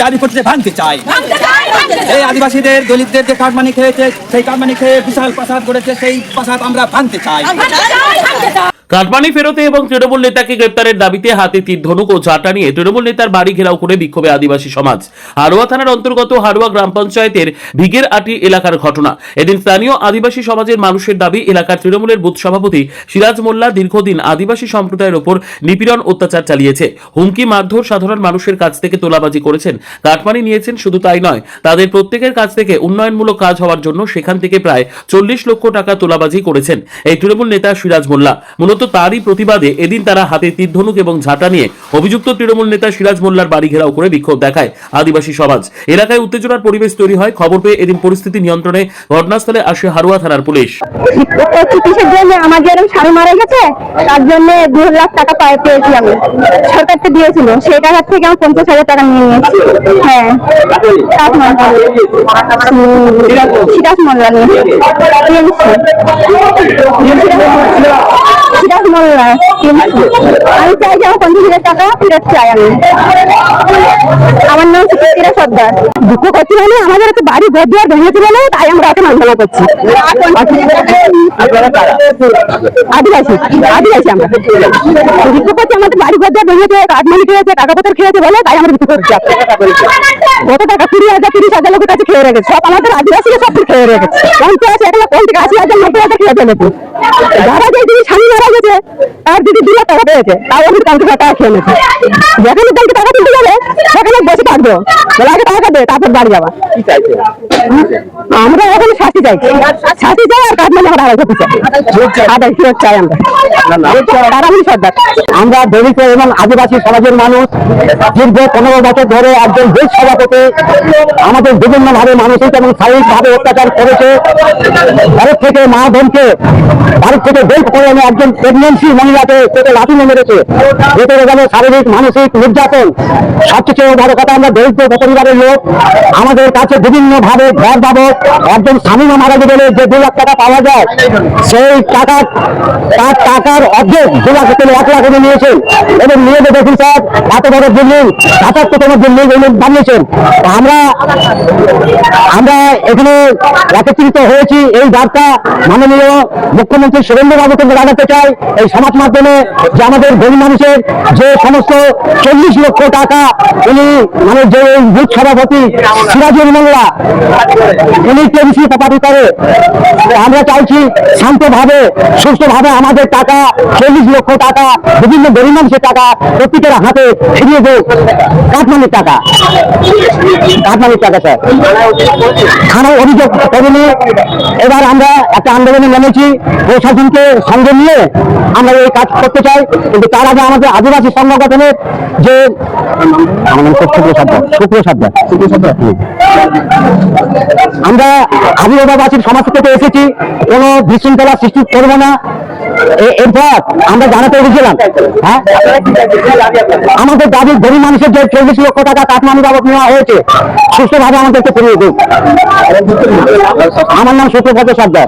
গাজীপুরে ভাঙতে চাই। এই আদিবাসীদের দলিতদের যে কাটমানি খেয়েছে, সেই কাটমানি খেয়ে বিশাল প্রাসাদ করেছে, সেই প্রাসাদ আমরা ভাঙতে চাই। কাটমানি ফেরতে এবং তৃণমূল নেতাকে গ্রেপ্তারের দাবিতে হাতে তীর ধনুক ও ঝাঁটা নিয়ে তৃণমূল নেতার বাড়ি ঘেরাও করে বিক্ষোভে আদিবাসী সমাজ। হারোয়া থানার অন্তর্গত হারোয়া গ্রাম পঞ্চায়েতের ভিগের আটি এলাকার ঘটনা। এদিন স্থানীয় আদিবাসী সমাজের মানুষের দাবি, এলাকার তৃণমূলের বুথ সভাপতি সিরাজ মোল্লা দীর্ঘদিন আদিবাসী সম্প্রদায়ের ওপর নিপীড়ন অত্যাচার চালিয়েছে। হুমকি মারধর, সাধারণ মানুষের কাছ থেকে তোলাবাজি করেছেন, কাটমানি নিয়েছেন। শুধু তাই নয়, তাদের প্রত্যেকের কাছ থেকে উন্নয়নমূলক কাজ হওয়ার জন্য সেখান থেকে প্রায় 40 লক্ষ টাকা তোলাবাজি করেছেন এই তৃণমূল নেতা সিরাজ মোল্লা। মূলত তারই প্রতিবাদে এদিন তারা হাতে তীর ধনুক এবং ঝাঁটা নিয়ে অভিযুক্ত তৃণমূল নেতা সিরাজ মোল্লার বাড়ি ঘেরাও করে বিক্ষোভ দেখায় আদিবাসী সমাজ। এলাকায় উত্তেজনার পরিবেশ তৈরি হয়। খবর পেয়ে এদিন পরিস্থিতি নিয়ন্ত্রণে ঘটনাস্থলে আসে হারোয়া থানার পুলিশ। আমার যেরকম স্বামী মারা গেছে, তার জন্য 2 লাখ টাকা পেয়েছি আমি, সরকার তো দিয়েছিল, সেই টাকার থেকে আমি 50,000 টাকা নিয়ে নিয়েছি। হ্যাঁ, সিরাজ মোল্লা আমি চাই যে আমার 50,000 টাকা ফেরত চাই। আমার নাম সুচিত্রা সর্দার। দুঃখ করছি মানে আমাদের একটা বাড়ি ঘর দুয়ার ভেঙেছিল না, তাই আমরা এখন আন্দোলন করছি। আদিবাসী আমরা দুঃখ করছি, আমাদের বাড়ি ঘর দুয়ার ভেঙেছে, কাটমানি খেয়েছে, টাকা পত্র খেয়েছে বলে, তাই আমরা দুঃখ করছি। কত টাকা? 20,000 30,000 লোকের কাছে খেয়ে রেখেছে, সব আমাদের আদিবাসীরা সব খেয়ে রেখেছে। 50, 1 লাখ, 80,000, 90,000 খেয়ে ফেলেছে। যারা যে দিদি স্বামী মারা গেছে, তার দিদি 2 লাখ টাকা পেয়েছে, তাও আমি 50,000 টাকা খেয়ে নিয়েছে। যেখানে ব্যাংকে টাকা তুলতে যাবে সেখানে বসে থাকবো, বলে আগে টাকা দে, তারপর বাড়ি যাবা। আমরা এখন শাস্তি চাই, শাস্তি চাই, আর কাটমানি আমরা আড়াই করতে চাই, আদায় ফেরত চাই আমরা। সর্দার আমরা দলিত এবং আদিবাসী সমাজের মানুষ দীর্ঘ 15 বছর ধরে একজন বুথ সভাপতি আমাদের বিভিন্ন ভাবে মানসিক এবং শারীরিক ভাবে অত্যাচার করেছে। ভারত থেকে মা বোনকে ভারত থেকে বেল্ট করে এনে একজন প্রেগনেন্সি মহিলাকে পেটে লাথি মেরেছে। ভেতরে গেল শারীরিক মানসিক নির্যাতন। সবচেয়ে বড় কথা, আমরা দরিদ্র পরিবারের লোক, আমাদের কাছে বিভিন্ন ভাবে ঘর বাবদ একজন স্বামী মারা গেলে যে 2 লাখ টাকা পাওয়া যায়, সেই টাকার অর্ধেক 2 লাখ থেকে 1 লাখ এনে নিয়েছেন এবং নিয়ে দেখুন স্যার, এত বড় বিল্ডিং 77তম বিল্ডিং বানিয়েছেন। আমরা এখানে একত্রিত হয়েছি এই বার্তা মাননীয় মুখ্যমন্ত্রী সুরেন্দ্রবাবুকে জানাতে চাই এই সমাজ মাধ্যমে, যে আমাদের গরিব মানুষের যে সমস্ত 40 লক্ষ টাকা উনি মানে যে বুথ সভাপতি সিরাজুল মোল্লা উনি টেনসি পাপাটি করে, আমরা চাইছি শান্তভাবে সুস্থভাবে আমাদের টাকা 40 লক্ষ টাকা বিভিন্ন গরিব মানুষের টাকা প্রত্যেকের হাতে ফিরিয়ে দেয়। কাটমানির টাকা স্যার থানায় অভিযোগ করেনি। এবার আমরা একটা আন্দোলনে নেমেছি, প্রশাসনকে সঙ্গে নিয়ে আমরা এই কাজ করতে চাই। কিন্তু তার আগে আমাদের আদিবাসী সংগঠনের যে আমরা আদিবাসীর সমাজ থেকে এসেছি, কোনো বিশৃঙ্খলা সৃষ্টি করবো না। এরপর আমরা জানাতে এসেছিলাম, হ্যাঁ আমাদের দাবি গরিব মানুষের যে 40 লক্ষ টাকা কাটমানি বাবদ নেওয়া হয়েছে সুস্থভাবে আমাদেরকে ফিরিয়ে দিন। আমার নাম সুপ্রভাত সর্দার।